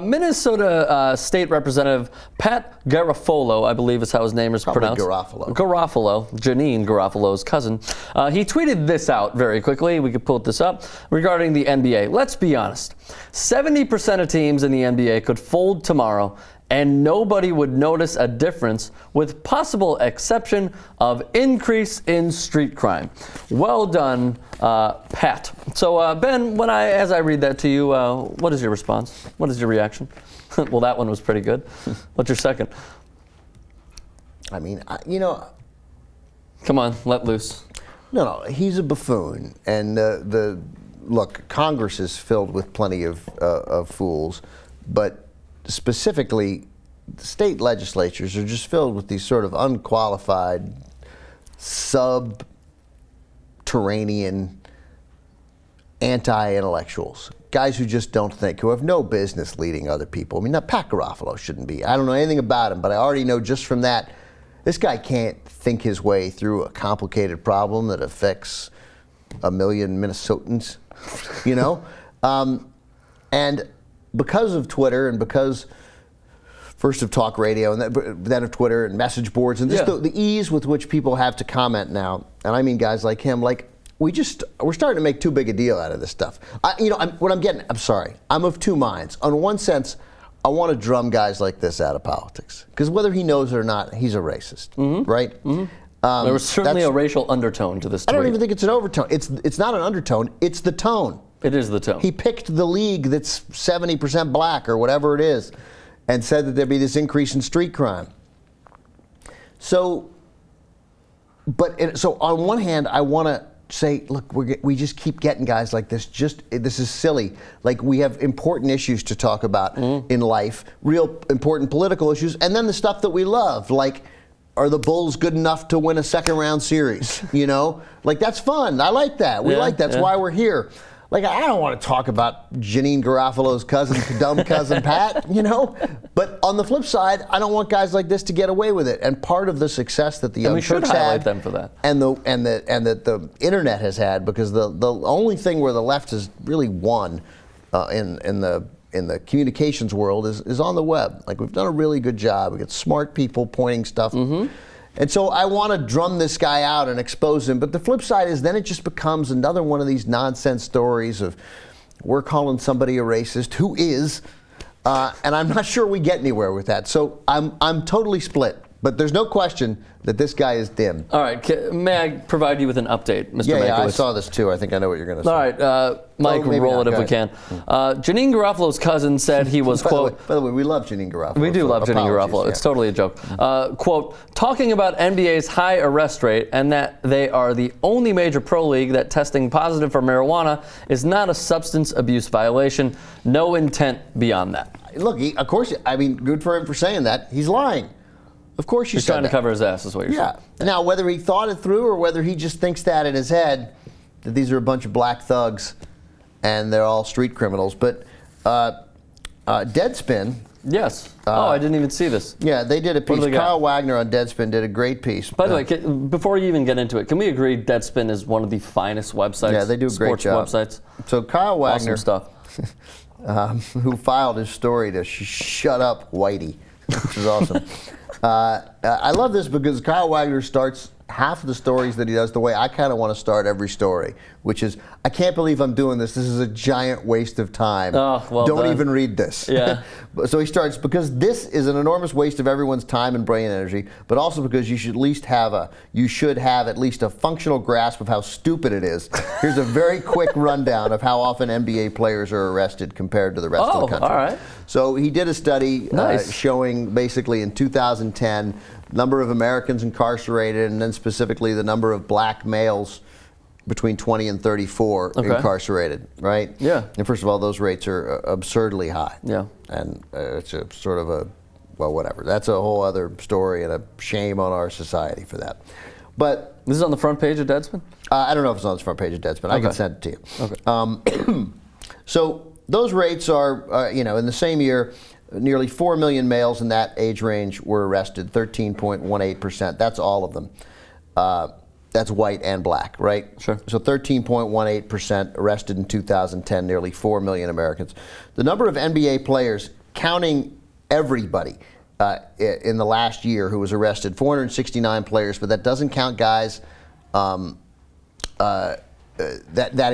Minnesota State Representative Pat Garofalo, I believe is how his name is pronounced. Garofalo. Garofalo, Janine Garofalo's cousin. He tweeted this out very quickly. We could pull this up regarding the NBA. Let's be honest. 70% of teams in the NBA could fold tomorrow, and nobody would notice a difference, with possible exception of increase in street crime. Well done, Pat. So, Ben, as I read that to you, what is your response? What is your reaction? Well, that one was pretty good. What's your second? I mean, you know... Come on, let loose. No, he's a buffoon. And look, Congress is filled with plenty of fools, but specifically, the state legislatures are just filled with these sort of unqualified, subterranean, anti-intellectuals. Guys who just don't think, who have no business leading other people. I mean, now Pat Garofalo shouldn't be. I don't know anything about him, but I already know just from that, this guy can't think his way through a complicated problem that affects 1 million Minnesotans, you know? And because of Twitter and because first of talk radio and then of Twitter and message boards and just the ease with which people have to comment now, and I mean guys like him, like we're starting to make too big a deal out of this stuff. I'm sorry, I'm of two minds. On one sense, I want to drum guys like this out of politics because whether he knows it or not, he's a racist, right? There was certainly a racial undertone to this tweet. I don't even think it's an overtone. It's not an undertone. It's the tone. It is the tone. He picked the league that's 70% black or whatever it is and said that there'd be this increase in street crime. So on one hand, I want to say, look, we just keep getting guys like this. This is silly. Like, we have important issues to talk about in life, real important political issues, and then the stuff that we love, like, are the Bulls good enough to win a second-round series? You know? Like, that's fun. I like that. We like that. That's why we're here. Like, I don't want to talk about Janine Garofalo's cousin, dumb cousin Pat, you know? But on the flip side, I don't want guys like this to get away with it. And part of the success that the Young Turks had, them for that. and that the internet has had, because the only thing where the left has really won in the communications world is on the web. Like, we've done a really good job. We get smart people pointing stuff. And so I want to drum this guy out and expose him. But the flip side is then it just becomes another one of these nonsense stories of we're calling somebody a racist, who is, and I'm not sure we get anywhere with that. So I'm totally split. But there's no question that this guy is dim. All right. May I provide you with the update, Mr. Mankiewicz? Yeah, I saw this too. I think I know what you're going to say. All right. Mike, roll it if we can. Janine Garofalo's cousin said he was, quote... By the way, we love Janine Garofalo. We do love Janine Garofalo. Yeah. It's totally a joke. Quote, talking about NBA's high arrest rate and that they are the only major pro league that testing positive for marijuana is not a substance abuse violation. No intent beyond that. Look, of course, I mean, good for him for saying that. He's lying. Of course you said that. He's trying to cover his ass, is what you're saying. Now, whether he thought it through or whether he just thinks that in his head, that these are a bunch of black thugs and they're all street criminals. But Deadspin... Yes. I didn't even see this. Yeah, they did a piece. Kyle Wagner on Deadspin did a great piece. By the way, before you even get into it, can we agree Deadspin is one of the finest websites? Yeah, they do a great job. Sports websites. So Kyle Wagner, awesome stuff. who filed his story to shut up Whitey, which is awesome. I love this because Kyle Wagner starts half of the stories that he does the way I kind of want to start every story, which is, I can't believe I'm doing this. This is a giant waste of time. Oh, well Don't done. even read this. Yeah. So he starts, because this is an enormous waste of everyone's time and brain energy, but also because you should at least have a functional grasp of how stupid it is. Here's a very quick rundown of how often NBA players are arrested compared to the rest of the country. All right. So he did a study showing basically in 2010 number of Americans incarcerated, and then specifically the number of black males between 20 and 34 incarcerated, right? Yeah. And first of all, those rates are absurdly high. Yeah. And it's a sort of a, well, whatever. That's a whole other story and a shame on our society for that. But this is on the front page of Deadspin? I don't know if it's on the front page of Deadspin. I can send it to you. Okay. So those rates are, in the same year, nearly 4 million males in that age range were arrested, 13.18%. That's all of them. that's white and black, right? Sure. So 13.18% arrested in 2010, nearly 4 million Americans. The number of NBA players, counting everybody in the last year who was arrested, 469 players, but that doesn't count guys. That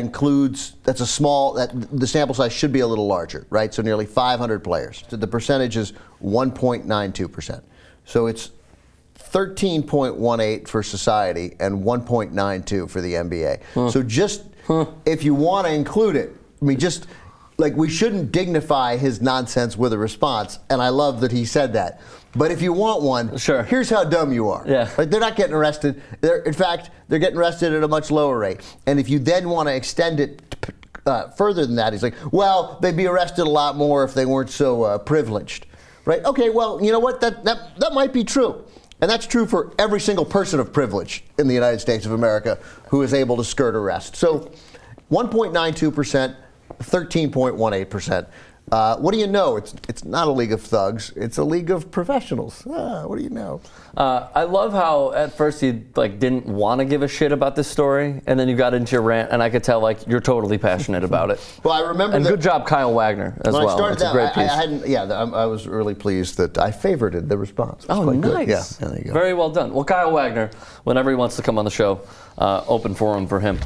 includes, that's a small, the sample size should be a little larger, right? So nearly 500 players. So the percentage is 1.92%. So it's 13.18 for society and 1.92 for the NBA. So just, if you want to include it, I mean, just, like, we shouldn't dignify his nonsense with a response, and I love that he said that. But if you want one, sure, here's how dumb you are. Yeah. Like, they're not getting arrested. In fact, they're getting arrested at a much lower rate. And if you then want to extend it further than that, he's like, well, they'd be arrested a lot more if they weren't so privileged. Right? Okay, well, you know what? That might be true. And that's true for every single person of privilege in the United States of America who is able to skirt arrest. So 1.92%, 13.18%. What do you know? It's not a league of thugs. It's a league of professionals. What do you know? I love how at first you didn't want to give a shit about this story, and then you got into your rant, and I could tell you're totally passionate about it. Well, I remember. And good job, Kyle Wagner, as well. I started That's a great piece. I was really pleased that I favorited the response. Oh, nice. Yeah, there you go. Very well done. Well, Kyle Wagner, whenever he wants to come on the show, open forum for him.